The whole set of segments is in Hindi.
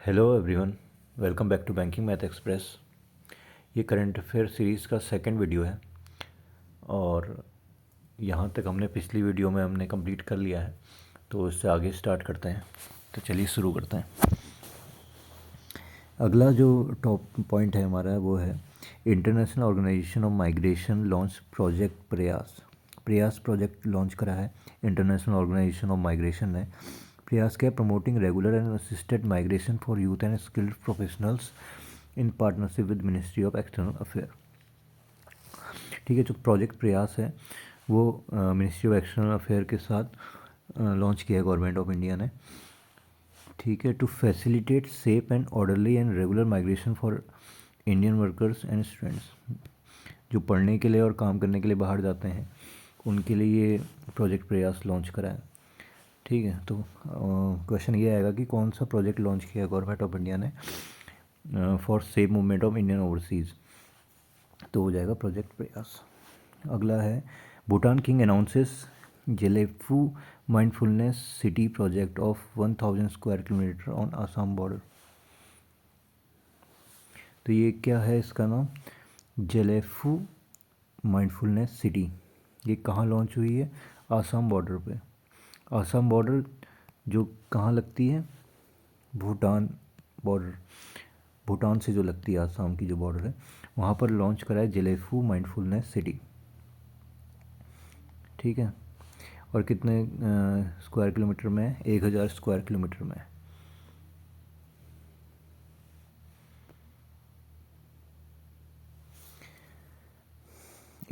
Hello everyone, welcome back to banking math express. ये करंट अफेयर सीरीज़ का सेकंड वीडियो है और यहाँ तक हमने पिछली वीडियो में हमने कंप्लीट कर लिया है, तो इससे आगे स्टार्ट करते हैं। तो चलिए शुरू करते हैं। अगला जो टॉप पॉइंट है हमारा वो है international organisation of migration launch project Prayas. Prayas project launch करा है इंटरनेशनल ऑर्गेनाइजेशन ऑफ माइग्रेशन ने। प्रयास क्या है? Promoting regular and assisted migration for youth and skilled professionals in partnership with ministry of external affair. ठीक है, जो प्रोजेक्ट प्रयास है वो मिनिस्ट्री ऑफ एक्सटर्नल अफेयर के साथ लॉन्च किया है गवर्नमेंट ऑफ इंडिया ने। ठीक है, to facilitate safe and orderly and regular migration for Indian workers and students. जो पढ़ने के लिए और काम करने के लिए बाहर जाते हैं उनके लिए ये प्रोजेक्ट प्रयास लॉन्च करा है। ठीक है, तो क्वेश्चन ये आएगा कि कौन सा प्रोजेक्ट लॉन्च किया गवर्नमेंट ऑफ इंडिया ने for safe movement of Indian overseas, तो हो जाएगा प्रोजेक्ट प्रयास। अगला है Bhutan king announces Gelephu mindfulness city project of 1000 square kilometer on Assam border. तो ये क्या है इसका नाम? Gelephu mindfulness city. ये कहाँ लॉन्च हुई है? आसाम बॉर्डर पे। आसाम बॉर्डर जो कहाँ लगती है? भूटान बॉर्डर, भूटान से जो लगती है आसाम की जो बॉर्डर है वहाँ पर लॉन्च करा है जेलेफू माइंडफुलनेस सिटी। ठीक है, और कितने स्क्वायर किलोमीटर में है? 1000 स्क्वायर किलोमीटर में है।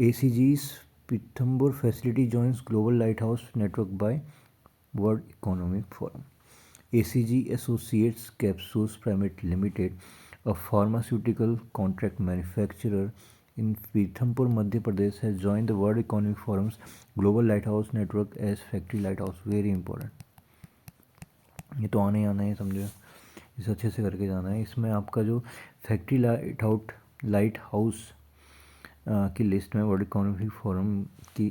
ACG's Pitambur facility joins Global Lighthouse Network by World Economic Forum. ACG Associates Capsules Private Limited, a pharmaceutical contract manufacturer in Pithampur, Madhya Pradesh, has joined the World Economic Forum's Global Lighthouse Network as factory lighthouse. Very important. ये तो आने आना है, समझो, इसे अच्छे से करके जाना है। इसमें आपका जो फैक्ट्री लाइट हाउस की लिस्ट में वर्ल्ड इकोनॉमिक फोरम की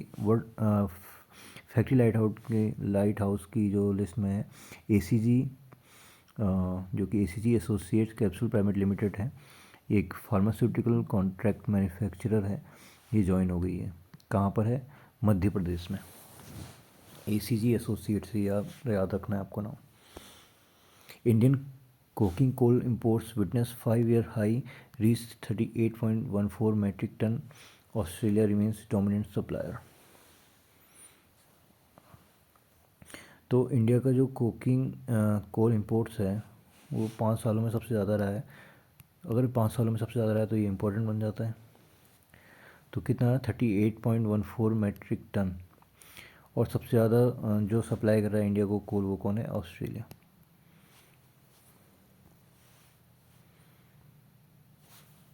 फैक्ट्री लाइट हाउस की जो लिस्ट में है ACG, जो कि ACG associates capsule private limited है, एक फार्मास्यूटिकल कॉन्ट्रैक्ट मैन्युफैक्चरर है, ये ज्वाइन हो गई है। कहाँ पर है? मध्य प्रदेश में। ACG एसोसिएट्स याद रखना है आपको नाम। Indian coking coal imports witness 5-year high reach 38.14 metric ton. Australia remains dominant supplier. तो इंडिया का जो कोकिंग कोल इंपोर्ट्स है वो 5 सालों में सबसे ज़्यादा रहा है। अगर 5 सालों में सबसे ज़्यादा रहा है तो ये इम्पोर्टेंट बन जाता है। तो कितना? 38.14 मेट्रिक टन। और सबसे ज़्यादा जो सप्लाई कर रहा है इंडिया को कोल वो कौन है? ऑस्ट्रेलिया।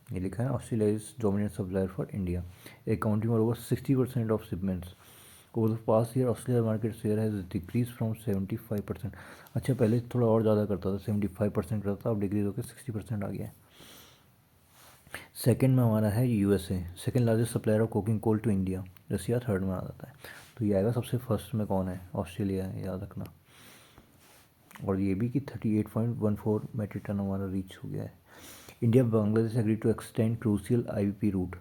ये लिखा है Australia is dominant supplier for India, accounting for over 60% of shipments. Over the past year Australia market share has decrease from 75%। अच्छा, पहले थोड़ा और ज़्यादा करता था, 75% करता था, अब डिक्रीज होकर 60% आ गया है। सेकेंड में हमारा है USA, second largest supplier of coking coal to India. Russia third में आ जाता है। तो ये आएगा सबसे फर्स्ट में कौन है? ऑस्ट्रेलिया है, याद रखना। और ये भी कि 38.14 मेट्रिक टन हमारा रीच हो गया है। India Bangladesh agree to extend crucial IP route.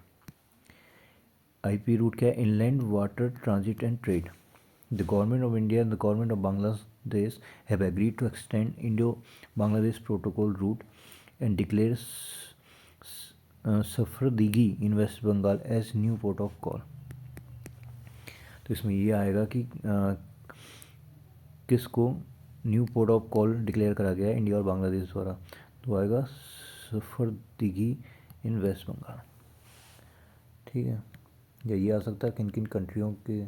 IP route क्या है? Inland water transit and trade. The government of India and the government of Bangladesh have agreed to extend Indo Bangladesh protocol route and declare सफरदीगी in West Bengal as new port of call. तो इसमें ये आएगा कि किसको new port of call declare करा गया है इंडिया और बांग्लादेश द्वारा? तो आएगा सफरदीगी इन वेस्ट बंगाल। ठीक है, या ये आ सकता है किन किन कंट्रियों के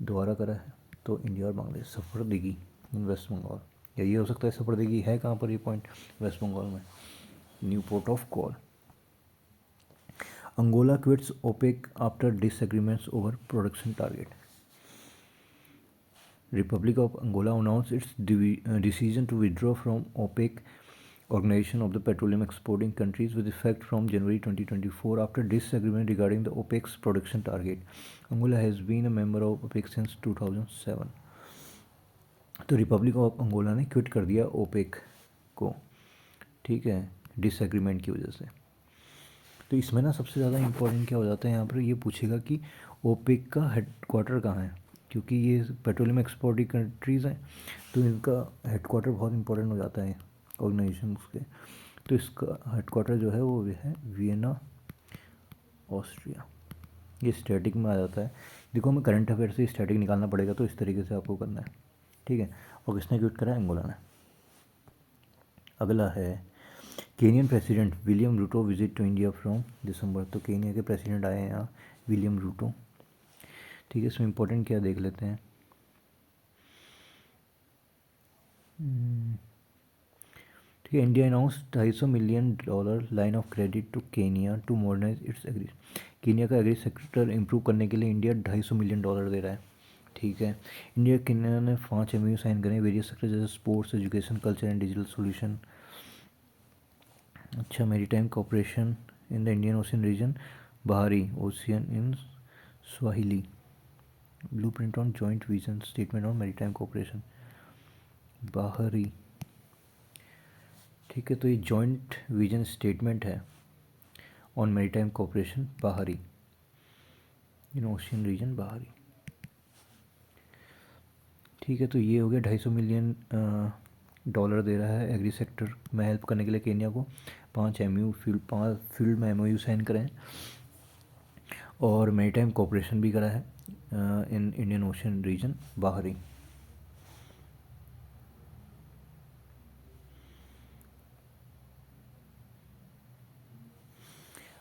द्वारा करा है? तो इंडिया और बांग्लादेश। सफरदीगी इन वेस्ट बंगाल, या ये हो सकता है सफरदीगी है कहाँ पर? ये पॉइंट वेस्ट बंगाल में, new port of call. Angola quits OPEC after disagreements over production target. Republic of Angola announced its decision to withdraw from OPEC, Organization of the Petroleum Exporting Countries, with effect from January 2024 after disagreement regarding the OPEC's production target. Angola has been a member of OPEC since 2007. तो रिपब्लिक ऑफ अंगोला ने क्विट कर दिया OPEC को, ठीक है, डिसएग्रीमेंट की वजह से। तो इसमें ना सबसे ज़्यादा इम्पोर्टेंट क्या हो जाता है, यहाँ पर ये पूछेगा कि ओपेक का हेडक्वार्टर कहाँ है, क्योंकि ये पेट्रोलियम एक्सपोर्टिंग कंट्रीज़ हैं, तो इनका हेडक्वार्टर बहुत इंपॉर्टेंट हो जाता है ऑर्गेनाइजेशन के। तो इसका हेडक्वार्टर जो है वो है वियना, ऑस्ट्रिया। ये स्टैटिक में आ जाता है। देखो हमें करंट अफेयर से स्टैटिक निकालना पड़ेगा, तो इस तरीके से आपको करना है, ठीक है। और किसने क्विट करा है, अंगोला ने। अगला है Kenyan president William Ruto visit to India from December. तो केनिया के प्रेसिडेंट आए हैं यहाँ, विलियम रूटो, ठीक है। इसमें इंपॉर्टेंट क्या देख लेते हैं। ठीक है, India announce $250 million line of credit to Kenya to modernise its agri. Kenya का एग्री सेक्टर इंप्रूव करने के लिए इंडिया $250 मिलियन दे रहा है, ठीक है। इंडिया केनिया ने 5 MOU साइन करे वेरियस सेक्टर जैसे sports, education, culture and digital solution. अच्छा, maritime cooperation in the Indian Ocean region, Bahari ocean in Swahili, blueprint on joint vision statement on maritime cooperation, Bahari, ठीक है। तो ये जॉइंट विजन स्टेटमेंट है on maritime cooperation, Bahari in ocean region, बाहरी, ठीक है। तो ये हो गया $250 मिलियन दे रहा है एग्री सेक्टर में हेल्प करने के लिए केनिया को। 5 फील्ड में MOU साइन करें और मेरीटाइम कोऑपरेशन भी करा है in Indian Ocean region, Bahari.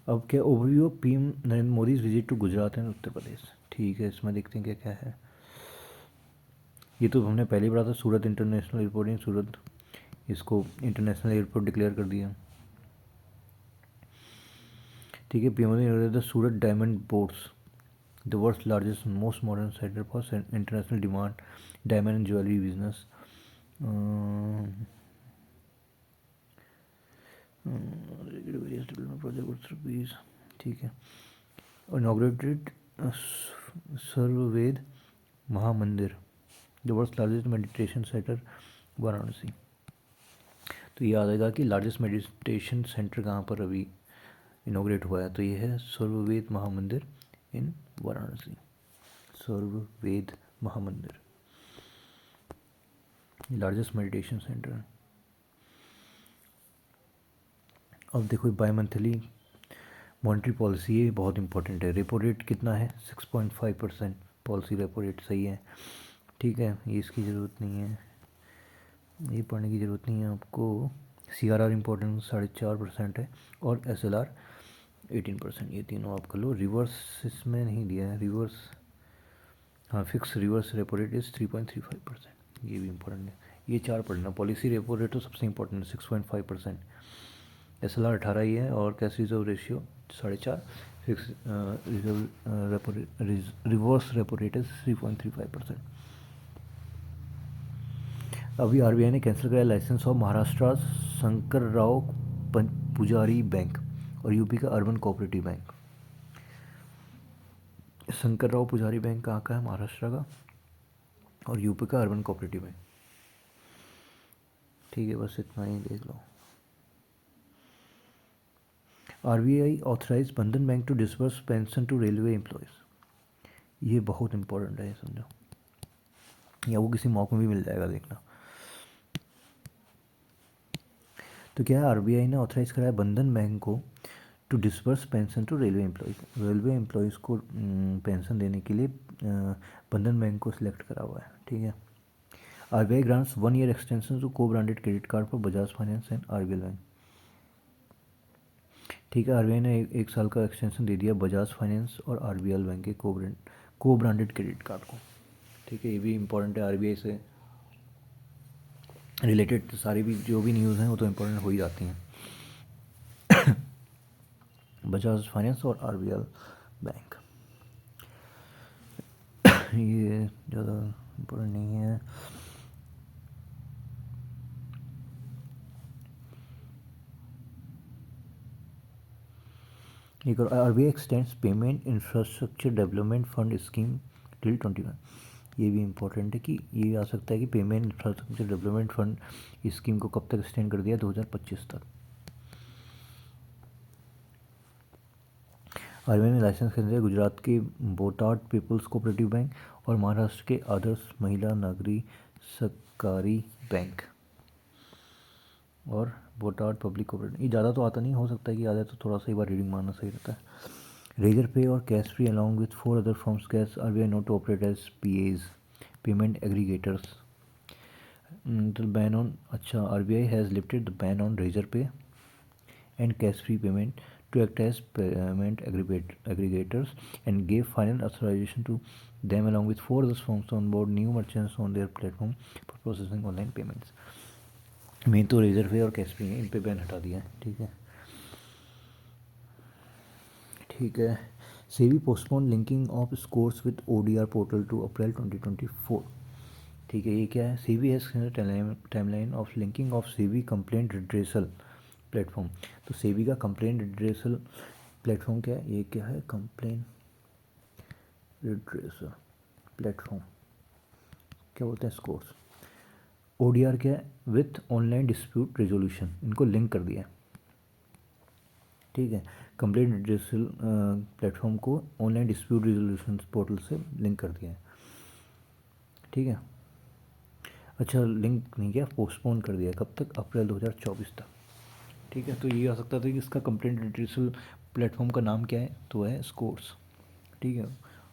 अब क्या overview of PM Narendra Modi visit to Gujarat and Uttar Pradesh, ठीक है। इसमें देखते हैं क्या क्या है। ये तो हमने पहले ही पढ़ा था, सूरत इंटरनेशनल एयरपोर्ट, इन सूरत इसको इंटरनेशनल एयरपोर्ट डिक्लेयर कर दिया, ठीक है। PM Modi the Surat diamond ports the world's largest most modern centre for international demand diamond and jewellery business, project, ठीक है। Inaugurated Swarved Mahamandir the world's largest meditation centre, Varanasi. तो ये आ जाएगा कि लार्जेस्ट मेडिटेशन सेंटर कहाँ पर अभी इनॉग्रेट हुआ है, तो ये है Swarved Mahamandir in Varanasi, Swarved Mahamandir largest meditation centre है। अब देखो बाई मंथली मॉनेटरी पॉलिसी, ये बहुत इंपॉर्टेंट है। रेपो रेट कितना है, 6.5%। पॉलिसी रेपो रेट सही है, ठीक है। ये इसकी ज़रूरत नहीं है, ये पढ़ने की ज़रूरत नहीं है आपको। CRR इम्पोर्टेंट 4.5% है और SLR 18%। ये तीनों आप कर लो। रिवर्स इसमें नहीं दिया है, रिवर्स, हाँ, fix reverse repo rate is 3.35%, ये भी इंपॉर्टेंट है। ये 4 पढ़ना। पॉलिसी रेपो रेट तो सबसे इंपॉर्टेंट है, 6.5%। SLR 18 ही है और cash reserve ratio 4.5। Fix reserve repo reverse repo rate is 3.35%। अभी RBI ने कैंसिल किया लाइसेंस ऑफ महाराष्ट्र शंकर राव पुजारी बैंक और यूपी का urban cooperative bank. Shankar Rao पुजारी बैंक कहाँ का है, महाराष्ट्र का, और यूपी का अर्बन कोऑपरेटिव बैंक, ठीक है। बस इतना ही देख लो। RBI authorise Bandhan bank to disburse pension to railway employees. ये बहुत इंपॉर्टेंट है, ये समझो, या वो किसी मौके में भी मिल जाएगा, देखना। तो क्या है, RBI ने ऑथराइज़ कराया बंधन बैंक को to disburse pension to railway employees. Railway employees को पेंशन देने के लिए बंधन बैंक को सिलेक्ट करा हुआ है, ठीक है। RBI grants 1 year extension to co branded credit card for Bajaj finance and RBL Bank, ठीक है। RBI ने एक साल का एक्सटेंशन दे दिया बजाज फाइनेंस और RBL बैंक के को ब्रांडेड क्रेडिट कार्ड को, ठीक है। ये भी इंपॉर्टेंट है, RBI से रिलेटेड सारी भी जो भी न्यूज़ हैं वो तो इम्पोर्टेंट हो ही जाती हैं। बजाज फाइनेंस और RBL बैंक, ये ज़्यादा इम्पोर्टेंट नहीं है। एक और RBI x tends payment infrastructure development fund scheme till 21। ये भी इम्पोर्टेंट है कि ये आ सकता है कि पेमेंट इंफ्रास्ट्रक्चर डेवलपमेंट फंड इस स्कीम को कब तक एक्सटेंड कर दिया, 2025 तक। आरबीआई ने लाइसेंस खरीदा गुजरात के बोटाड पीपल्स कोऑपरेटिव बैंक और महाराष्ट्र के आदर्श महिला नागरी सहकारी बैंक और बोटाड पब्लिक कोऑपरेटिव। ये ज़्यादा तो आता नहीं, हो सकता है कि ज़्यादा, तो थोड़ा सा एक बार रीडिंग मारना सही रहता है। रेजर पे और Cashfree along with 4 other firms cash RBI note to operate as PAs payment aggregators. The ban on अच्छा RBI has lifted the ban on razor pay and cash free payment to act as payment aggregators and gave final authorization to them along with 4 other firms to onboard new merchants on their platform for processing online payments। Main तो रेजर पे और कैश फ्री है, इन पे बैन हटा दिया है। ठीक है, ठीक है। SEBI postpone linking of scores with ODR portal to April 2024। ठीक है, ये क्या है, SEBI has timeline of linking of SEBI complaint redressal platform. तो सेबी का कंप्लेंट रिड्रेसल प्लेटफॉर्म क्या है, ये क्या है, कंप्लेंट रिड्रेसल प्लेटफॉर्म क्या बोलते हैं, स्कोर्स। ओडीआर क्या है, विथ ऑनलाइन डिस्प्यूट रेजोल्यूशन, इनको लिंक कर दिया है। ठीक है, कंप्लेंट रिड्रेसल प्लेटफॉर्म को ऑनलाइन डिस्प्यूट रेजोल्यूशन पोर्टल से लिंक कर दिया है। ठीक है, अच्छा लिंक नहीं किया, पोस्टपोन कर दिया, कब तक, अप्रैल 2024 तक। ठीक है, तो ये आ सकता था कि इसका कंप्लेंट रिड्रेसल प्लेटफॉर्म का नाम क्या है, तो है स्कोर्स। ठीक है,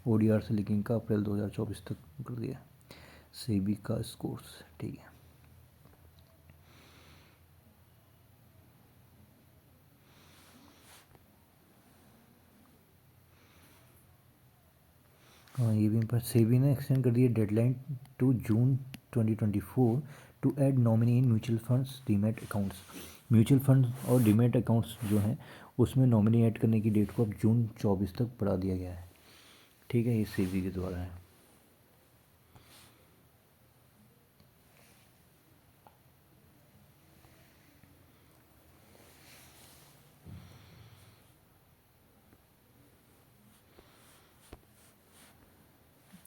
ओडीआर से लिंकिंग का अप्रैल 2024 तक कर दिया सेबी का स्कोर्स। ठीक है, हाँ ये भी पर सेबी ने एक्सटेंड कर दिया deadline to June 2024 to add nominee in mutual funds demat accounts. Mutual fund और डीमैट अकाउंट्स जो हैं उसमें नॉमिनी ऐड करने की डेट को अब जून 24 तक बढ़ा दिया गया है। ठीक है, ये सेबी के द्वारा है।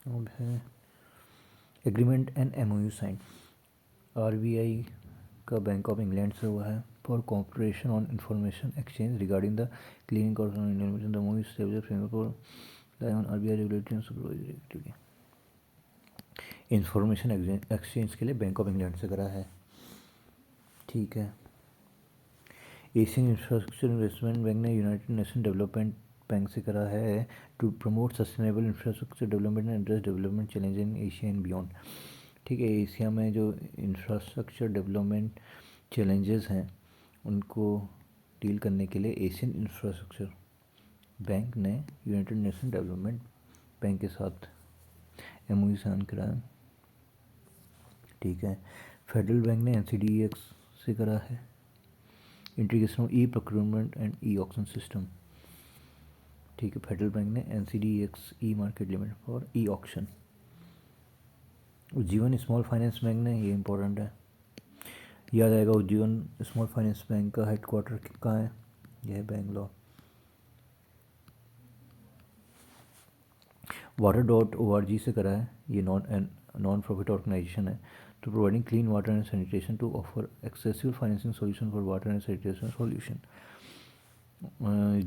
अब है agreement and MOU sign. RBI का बैंक ऑफ इंग्लैंड से हुआ है for cooperation on information exchange regarding the cleaning corporation the movie stable framework for on RBI regulatory and supervisory activity. Information exchange के लिए बैंक ऑफ इंग्लैंड से करा है। ठीक है, एशियन इंफ्रास्ट्रक्चर इन्वेस्टमेंट बैंक ने यूनाइटेड नेशन डेवलपमेंट बैंक से करा है to promote sustainable infrastructure development and address development challenge in Asia and beyond. ठीक है, एशिया में जो इंफ्रास्ट्रक्चर डेवलपमेंट चैलेंजेस हैं उनको डील करने के लिए एशियन इंफ्रास्ट्रक्चर बैंक ने यूनाइटेड नेशन डेवलपमेंट बैंक के साथ एमओयू साइन करा है। ठीक है, फेडरल बैंक ने एनसीडीएक्स से करा है integration of e procurement and e auction system. ठीक है, फेडरल बैंक ने NCDEX E market limit for e auction. Ujjivan Small finance bank ने, ये इंपॉर्टेंट है, याद आएगा, उज्जीवन स्मॉल फाइनेंस बैंक का हेडक्वार्टर कहाँ है, यह है बेंगलोर। water.org से करा है, ये नॉन प्रॉफिट ऑर्गेनाइजेशन है to providing clean water and sanitation to offer accessible financing solution for water and sanitation solution.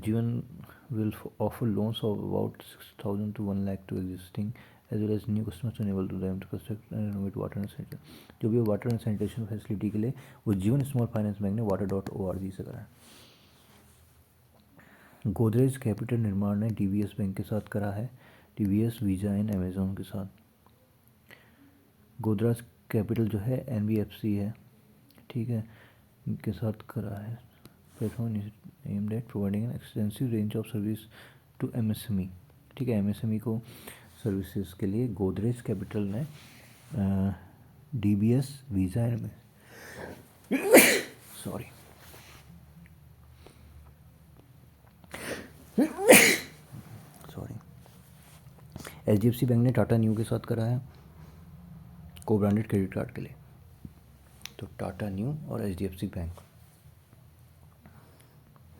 Jeevan will offer loans of about 6,000 to 1 lakh to existing as well as new customers to enable to them to construct and renovate water and sanitation। जो भी वाटर एंड सैनिटेशन फैसिलिटी के लिए उज्जीवन स्मॉल फाइनेंस बैंक ने water.org से करा है। गोदरेज कैपिटल निर्माण ने डीबीएस बैंक के साथ करा है, डीबीएस वीज़ा एंड अमेजोन के साथ। गोदरेज कैपिटल जो है एनबीएफसी है, ठीक है, इनके साथ करा है। Platform aimed at providing an extensive range of service to MSME. ठीक है, एमएसएमई को सर्विसेज के लिए गोदरेज कैपिटल ने DBS visa and sorry HDFC bank ने टाटा न्यू के साथ करा है को ब्रांडेड क्रेडिट कार्ड के लिए। तो टाटा न्यू और एचडीएफसी बैंक।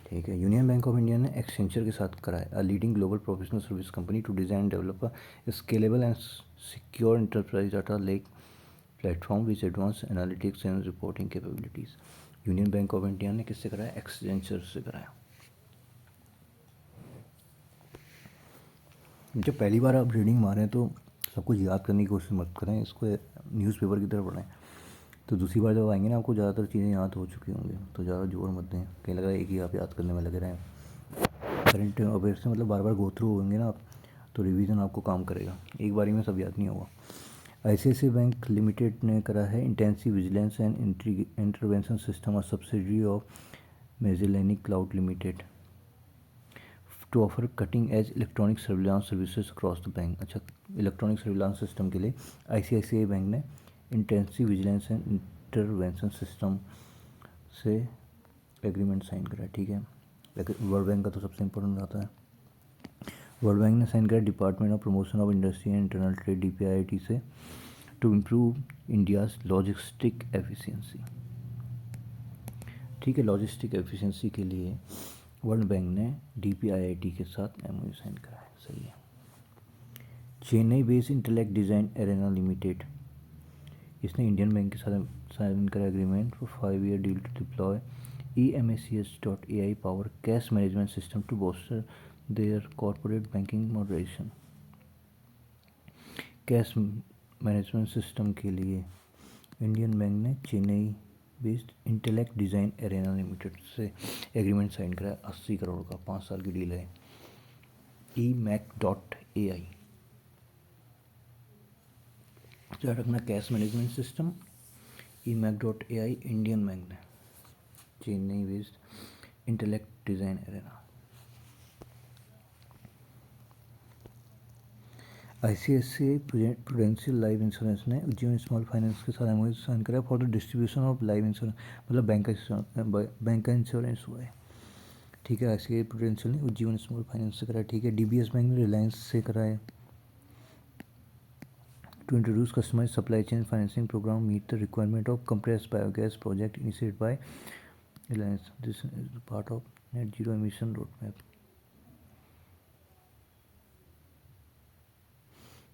ठीक। ठीक है। यूनियन बैंक ऑफ इंडिया ने एक्सेंचर के साथ करा है, a leading global professional service company, to design develop a scalable and secure enterprise data lake platform which advance analytics and reporting capabilities. Union bank of India ने किससे कराया? एक्सेंचर से कराया। जब पहली बार आप रीडिंग मारें तो सब कुछ याद करने की कोशिश मत करें, इसको न्यूज़पेपर की तरह पढ़ें। तो दूसरी बार जब आएंगे ना, आपको ज़्यादातर चीज़ें याद हो चुकी होंगी, तो ज़्यादा जोर मत दें। कहीं लग रहा है एक ही आप याद करने में लगे रहें। करंट अफेयर से मतलब बार बार गो थ्रू होंगे ना आप, तो रिवीजन आपको काम करेगा, एक बारी में सब याद नहीं होगा। ICICI बैंक लिमिटेड ने करा है intensive vigilance and intervention system, a subsidiary of Magellanic Cloud limited, to offer cutting edge electronic surveillance services across the bank. अच्छा, इलेक्ट्रॉनिक सर्विलांस सिस्टम के लिए ICICI बैंक ने intensive vigilance and intervention system से एग्रीमेंट साइन करा। ठीक है, वर्ल्ड बैंक का तो सबसे इंपॉर्टेंट आता है। वर्ल्ड बैंक ने साइन करा department of promotion of industry and internal trade DPIIT से, to improve India's logistic efficiency. ठीक है, लॉजिस्टिक एफिशिएंसी के लिए वर्ल्ड बैंक ने DPIIT के साथ MOU साइन करा है। सही है। Chennai based intellect design arena limited, इसने इंडियन बैंक के साथ साइन करा agreement for 5-year deal to deploy EMACS.AI power cash management system to booster their corporate banking moderation. Cash management system के लिए इंडियन बैंक ने Chennai based intellect design arena limited से एग्रीमेंट साइन करा है। 80 करोड़ का 5 साल की डील है। EMAC.AI, याद रखना, cash management system EMAC.AI Indian bank ने, Chennai based intellect design Arena. ICICI Prudential Life Insurance ने उज्जीवन स्मॉल फाइनेंस के साथ MOU साइन करा for the distribution of life insurance, मतलब बैंक का इंश्योरेंस हुआ है। ठीक है, ICICI प्रूडेंशियल ने उज्जीवन स्मॉल फाइनेंस से करा। ठीक है, DBS बैंक ने रिलायंस से करा है, to introduce customized supply chain financing program meet the requirement of compressed biogas project initiated by Reliance. This is part of net zero emission roadmap.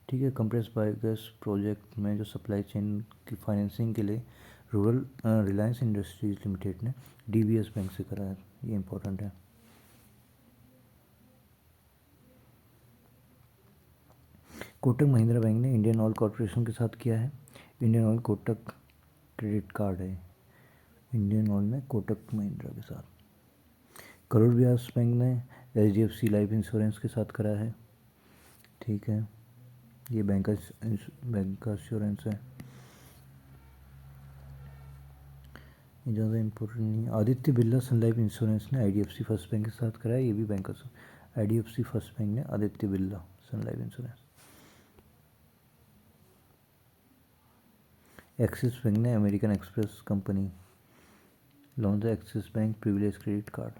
ठीक है, कंप्रेस बायोगैस प्रोजेक्ट में जो सप्लाई चेन की फाइनेंसिंग के लिए रूरल रिलायंस इंडस्ट्रीज लिमिटेड ने DBS बैंक से करा है। ये इंपॉर्टेंट है। कोटक महिंद्रा बैंक ने इंडियन ऑयल कॉरपोरेशन के साथ किया है। Indian oil Kotak credit card है इंडियन ऑयल में कोटक महिंद्रा के साथ। करोड़ व्यास बैंक ने HDFC लाइफ इंश्योरेंस के साथ करा है। ठीक है, ये बैंक का इंश्योरेंस है, ये ज़्यादा इम्पोर्टेंट नहीं है। आदित्य बिरला सन लाइफ इंश्योरेंस ने IDFC फर्स्ट बैंक के साथ करा है। ये भी बैंक का IDFC फर्स्ट बैंक ने आदित्य बिरला सन लाइफ इंश्योरेंस। एक्सिस बैंक ने American express company launch the axis bank privilege credit card.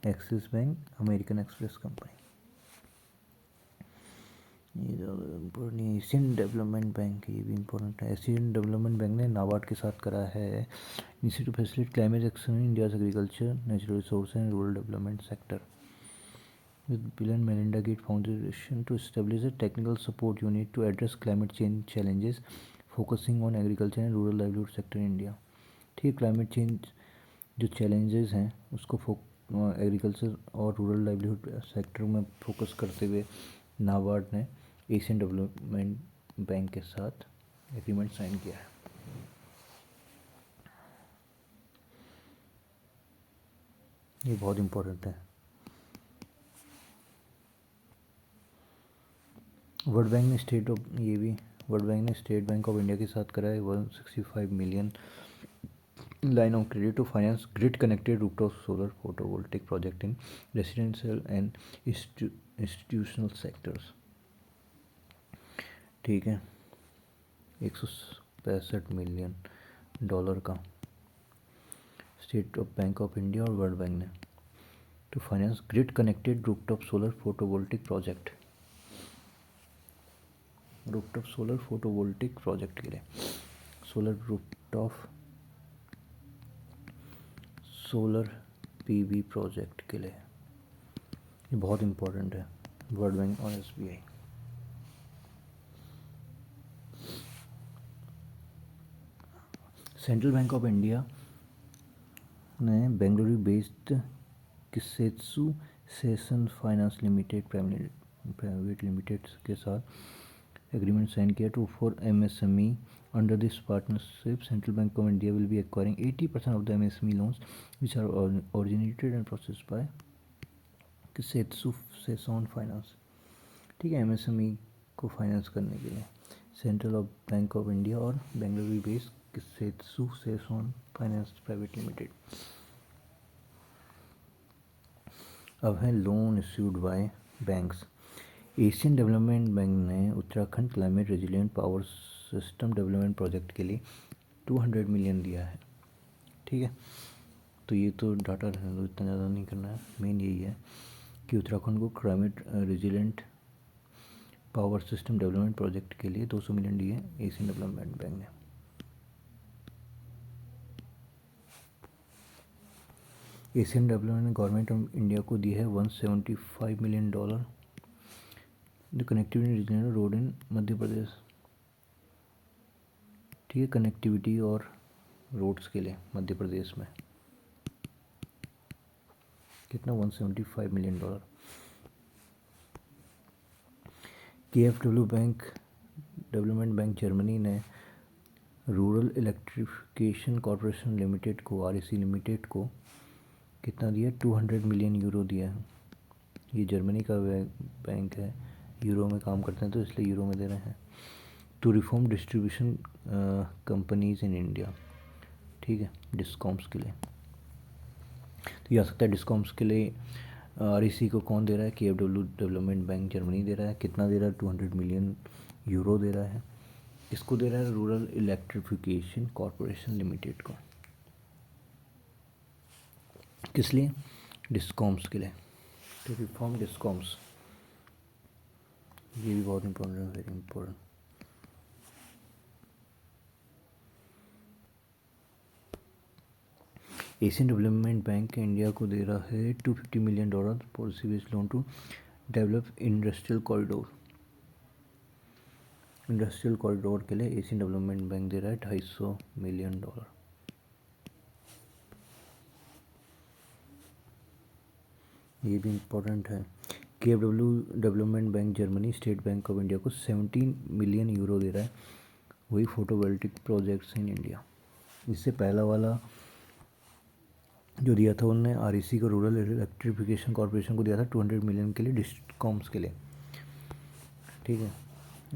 Axis bank American express company, ये ज़्यादा इम्पोर्टेंट नहीं है। एशियन डेवलपमेंट बैंक, ये भी इम्पोर्टेंट है। एशियन डेवलपमेंट बैंक ने नाबार्ड के साथ करा है institute to facilitate climate action in India's agriculture natural resource and rural development sector with Bill and Melinda Gates Foundation to establish a technical support unit to address climate change challenges, focusing on agriculture and rural livelihood sector in India. ठीक है, क्लाइमेट चेंज जो चैलेंजेस हैं उसको एग्रीकल्चर और रूरल लाइवलीहुड सेक्टर में फोकस करते हुए नाबार्ड ने एशियन डेवलपमेंट बैंक के साथ एग्रीमेंट साइन किया है। ये बहुत इम्पोर्टेंट है। वर्ल्ड बैंक ने स्टेट बैंक ऑफ इंडिया के साथ करा है 165 million line of credit to finance grid connected rooftop solar photovoltaic project in residential and institutional sectors. ठीक है, 165 मिलियन डॉलर का स्टेट बैंक ऑफ इंडिया और वर्ल्ड बैंक ने to finance grid connected rooftop solar photovoltaic project, rooftop solar photovoltaic project के लिए solar rooftop solar SPV project के लिए। ये बहुत इम्पोर्टेंट है, वर्ल्ड बैंक और SBI। Central Bank of India ने Bengaluru based Kisetsu Saison Finance Limited Private Limited के साथ एग्रीमेंट साइन किया to for MSME। Under this partnership Central Bank of India will be acquiring 80% of the MSME loans which are originated and processed by Kisetsu Saison Finance. ठीक है, MSME को फाइनेंस करने के लिए सेंट्रल बैंक ऑफ इंडिया और Bengaluru based Kisetsu Saison finance private limited. अब है loan issued by banks. Asian development bank ने Uttarakhand climate resilient power system development project के लिए 200 मिलियन दिया है। ठीक है, तो ये तो डाटा रहने दो, इतना ज़्यादा नहीं करना है। मेन यही है कि उत्तराखंड को climate resilient power system development project के लिए 200 मिलियन दिए एशियन डेवलपमेंट बैंक ने। एशियन डेवलपमेंट ने गवर्नमेंट ऑफ इंडिया को दिए है $175 million the connectivity regional road in Madhya Pradesh. ठीक है, कनेक्टिविटी और रोड्स के लिए मध्य प्रदेश में कितना $175 million. KfW bank development bank Germany ने रूरल इलेक्ट्रिफिकेशन कॉरपोरेशन लिमिटेड को REC लिमिटेड को कितना दिया, 200 मिलियन यूरो दिया है। ये जर्मनी का बैंक है, यूरो में काम करते हैं तो इसलिए यूरो में दे रहे हैं। To reform distribution companies in India. ठीक है, डिस्कॉम्स के लिए तो ये आ सकता है। डिस्कॉम्स के लिए REC को कौन दे रहा है, KfW डेवलपमेंट बैंक जर्मनी दे रहा है। कितना दे रहा है, 200 मिलियन यूरो दे रहा है। इसको दे रहा है रूरल इलेक्ट्रिफिकेशन कॉरपोरेशन लिमिटेड को। किस लिए, डिस्कॉम्स के लिए, टू रिफॉर्म डिस्कॉम्स। ये भी बहुत इंपॉर्टेंट है, very important. Asian development bank India को दे रहा है $250 million policy based loan to develop industrial corridor. Industrial corridor के लिए एशियन डेवलपमेंट बैंक दे रहा है $250 मिलियन। ये भी इम्पोर्टेंट है। KfW development bank Germany state bank of India को 17 मिलियन यूरो दे रहा है, वही फोटोवोल्टिक प्रोजेक्ट्स इन इंडिया। इससे पहला वाला जो दिया था उन्होंने REC को रूरल इलेक्ट्रिफिकेशन कॉरपोरेशन को दिया था 200 मिलियन के लिए डिस्कॉम्स के लिए। ठीक है,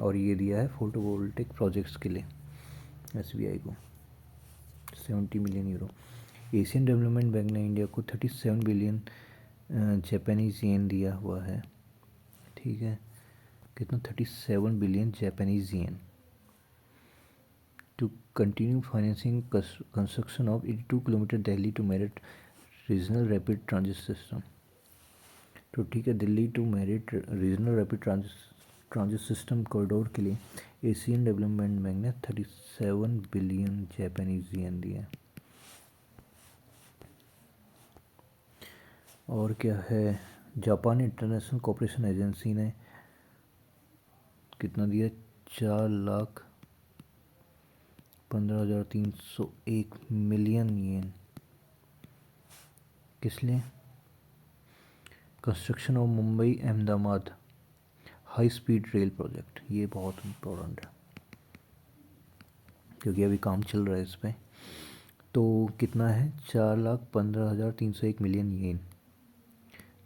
और ये दिया है फोटोवोल्टिक प्रोजेक्ट्स के लिए SBI को 70 million euro. Asian development bank ने इंडिया को 37 बिलियन जापानीज येन दिया हुआ है। ठीक है, कितना, 37 billion Japanese yen to continue financing construction of 82 kilometre Delhi to Meerut regional rapid transit system. तो ठीक है, Delhi to Meerut regional rapid transit system corridor के लिए एशियन डेवलपमेंट बैंक ने 37 बिलियन जापानीज येन दिया। और क्या है, जापान इंटरनेशनल कोऑपरेशन एजेंसी ने कितना दिया, 4,15,301 मिलियन येन। किस लिए, construction of Mumbai Ahmedabad high speed rail project. ये बहुत इम्पोर्टेंट है क्योंकि अभी काम चल रहा है इस पर। तो कितना है, 4,15,301 million yen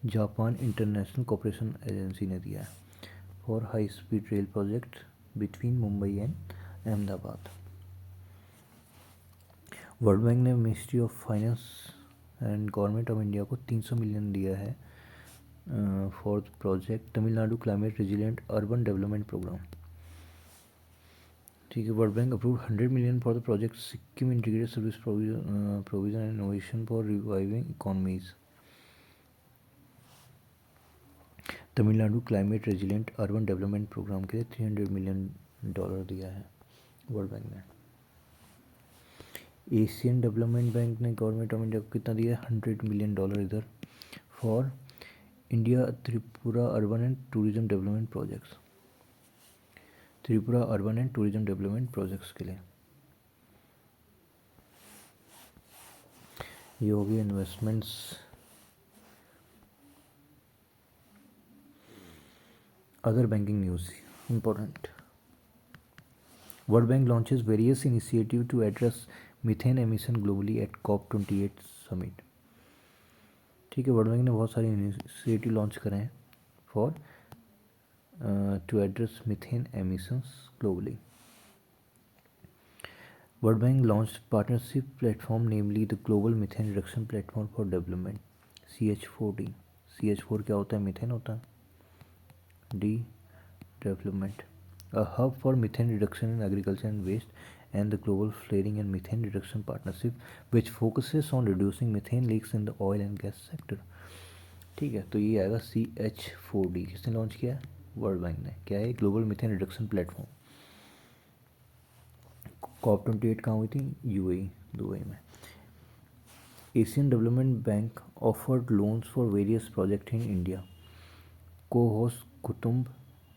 Japan international cooperation agency ने दिया है for high speed rail project between Mumbai and Ahmedabad. World bank ने ministry of finance and government of India को 300 मिलियन दिया है for project Tamil Nadu climate resilient urban development program. ठीक है, world bank approve 100 million for the project Sikkim integrated service provision and innovation for reviving economies. Tamil Nadu climate resilient urban development programme के लिए $300 मिलियन दिया है वर्ल्ड बैंक ने। एशियन डेवलपमेंट बैंक ने गवर्नमेंट ऑफ इंडिया को कितना दिया, $100 million इधर for India Tripura urban and tourism development projects, Tripura urban and tourism development projects के लिए। ये हो गई investments. Other banking news important. World Bank launches various initiatives to address methane emission globally at COP28 summit। ठीक है, वर्ल्ड बैंक ने बहुत सारे इनिशिएटिव लॉन्च करे हैं for to address methane emissions globally. World Bank launched partnership platform, namely the Global Methane Reduction Platform for Development (CH4D). CH4 क्या होता है, मीथेन होता है, D development, a hub for methane reduction in agriculture and waste, and the Global Flaring and Methane Reduction Partnership, which focuses on reducing methane leaks in the oil and gas sector। ठीक है, तो ये आएगा CH4D। किसने लॉन्च किया है, वर्ल्ड बैंक ने। क्या है, global methane reduction platform. COP28 कहाँ हुई थी, UAE दुबई में। Asian development bank offered loans for various project in India. को होस्ट कुटुंब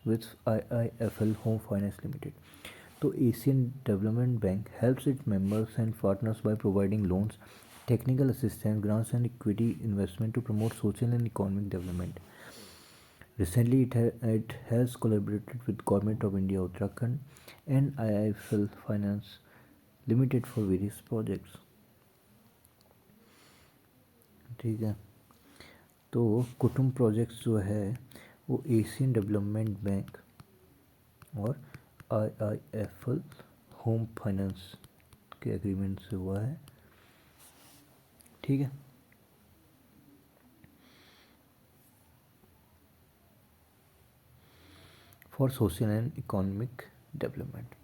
with IIFL Home Finance Limited। तो Asian development bank helps its members and partners by providing loans, technical assistance, grants and equity investment to promote social and economic development। Recently, it has collaborated with Government of India Uttarakhand and IIFL Finance Limited for various projects। ठीक है, तो कुटुंब प्रोजेक्ट्स जो है वो एशियन डेवलपमेंट बैंक और IIFL होम फाइनेंस के एग्रीमेंट से हुआ है। ठीक है, for social and economic development.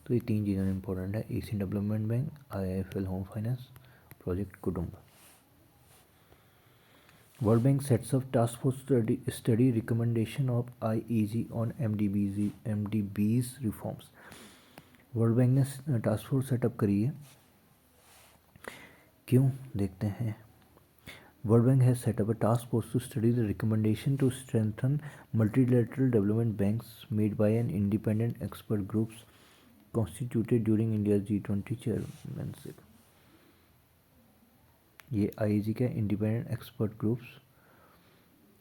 तो ये तीन चीज़ें इंपॉर्टेंट है, Asian development bank, IIFL home finance, project कुटुंब। World Bank sets up task force study recommendation of IEG on MDBs reforms। World bank ने टास्क फोर्स सेटअप करी है, क्यों देखते हैं। World Bank has set up a task force to study the recommendation to strengthen multilateral development banks made by an independent expert groups constituted during India's G20 chairmanship। ये IEG का independent expert groups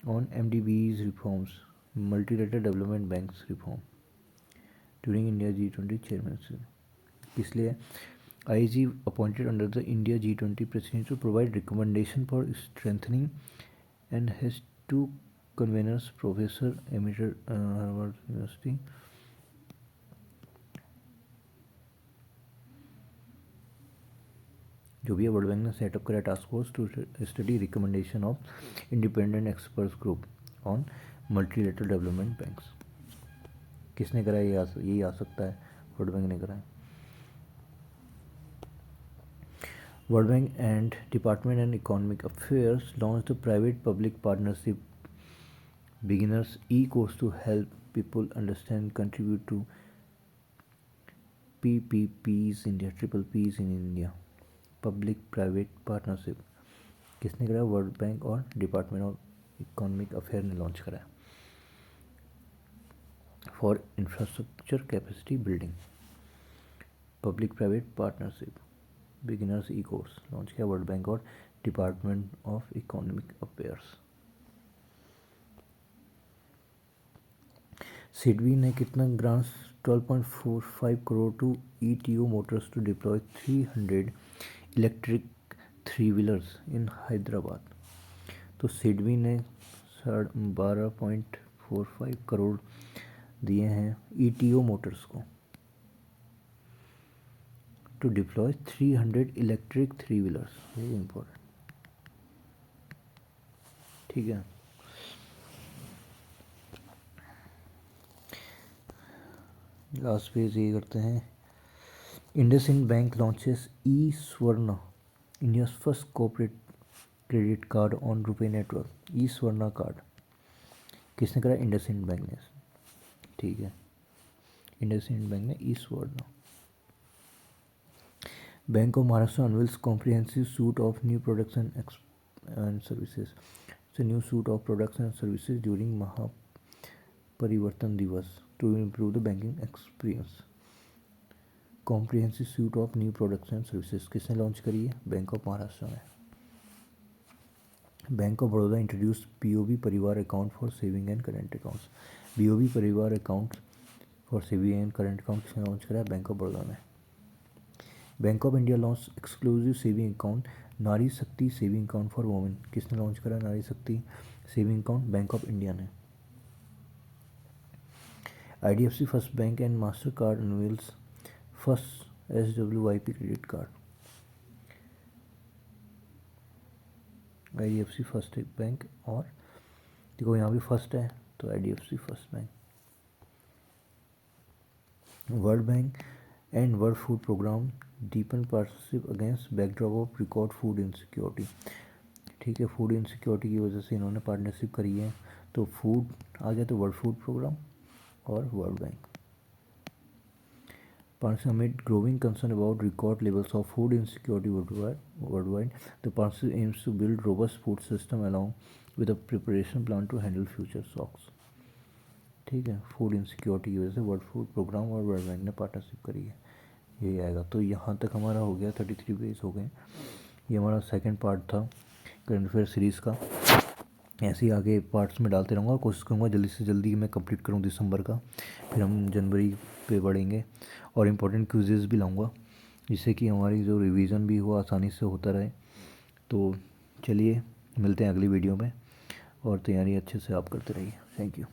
on MDBs reforms, multilateral development banks reform during India G20 chairmanship। इसलिए IEG appointed under the India G20 presidency to provide recommendation for strengthening and has two conveners, Professor Emeritus Harvard University जो भी है। वर्ल्ड बैंक ने सेटअप करा task force to study recommendation of independent experts group on multilateral development banks. किसने करा, यही आ सकता है, वर्ल्ड बैंक ने करा है। World bank and department and economic affairs launch the private public partnership beginners e course to help people understand contribute to PPPs India, triple Ps in India, public private partnership. किसने कराया, वर्ल्ड बैंक और डिपार्टमेंट ऑफ इकोनॉमिक अफेयर ने लॉन्च कराया। For infrastructure capacity building, public private partnership beginners e course launch किया वर्ल्ड बैंक और department of economic affairs. SIDBI ने कितना grants, 12.45 crore to ETO motors to deploy 300 electric three wheelers in Hyderabad. तो सिडबी ने 12.45 करोड़ दिए हैं ETO मोटर्स को to deploy 300 electric three wheelers. Very important. ठीक है, लास्ट पेज ये करते हैं। IndusInd bank launches e Swarna, India's first corporate credit card on RuPay network. E Swarna card किसने करा, इंडसइंड बैंक ने। ठीक है, इंडसइंड बैंक ने ई-स्वर्णा। Bank of Maharashtra unveils comprehensive suite of new products and services. It's a new suite of products and services during Mahaparivartan Divas to improve the banking experience. Comprehensive suite of new products and services किसने लॉन्च करी है? बैंक ऑफ महाराष्ट्र ने. Bank of Baroda introduced BOB परिवार account for saving and current accounts. BOB परिवार account for saving and current account किसने लॉन्च करा है? बैंक ऑफ बड़ौदा ने. Bank of India launch exclusive saving account नारी शक्ति सेविंग अकाउंट फॉर वुमेन. किसने लॉन्च करा? नारी शक्ति saving account bank of India ने. IDFC first bank and master card unveils first SWIP credit card. IDFC first bank और देखो यहाँ भी फर्स्ट है तो IDFC first bank. World bank and world food programme deepen partnership against backdrop of record food insecurity. ठीक है, फूड इनसिक्योरिटी की वजह से इन्होंने पार्टनरशिप करी है. तो फूड आ गया तो वर्ल्ड फूड प्रोग्राम और world bank. Partnership amid growing concern about record levels of food insecurity worldwide, the partnership aims to build robust food system along with a preparation plan to handle future shocks. ठीक है, फूड इनसिक्योरिटी की वजह से वर्ल्ड फूड प्रोग्राम और वर्ल्ड बैंक ने पार्टनरशिप करी है. यही आएगा. तो यहाँ तक हमारा हो गया, 33 पेज हो गए. ये हमारा सेकंड पार्ट था करंट अफेयर सीरीज़ का. ऐसे ही आगे पार्ट्स में डालते रहूँगा. कोशिश करूँगा जल्दी से जल्दी मैं कंप्लीट करूँ दिसंबर का. फिर हम जनवरी पे बढ़ेंगे और इम्पोर्टेंट क्विज़ेस भी लाऊंगा जिससे कि हमारी जो रिवीजन भी हो आसानी से होता रहे. तो चलिए मिलते हैं अगली वीडियो में और तैयारी अच्छे से आप करते रहिए. Thank you.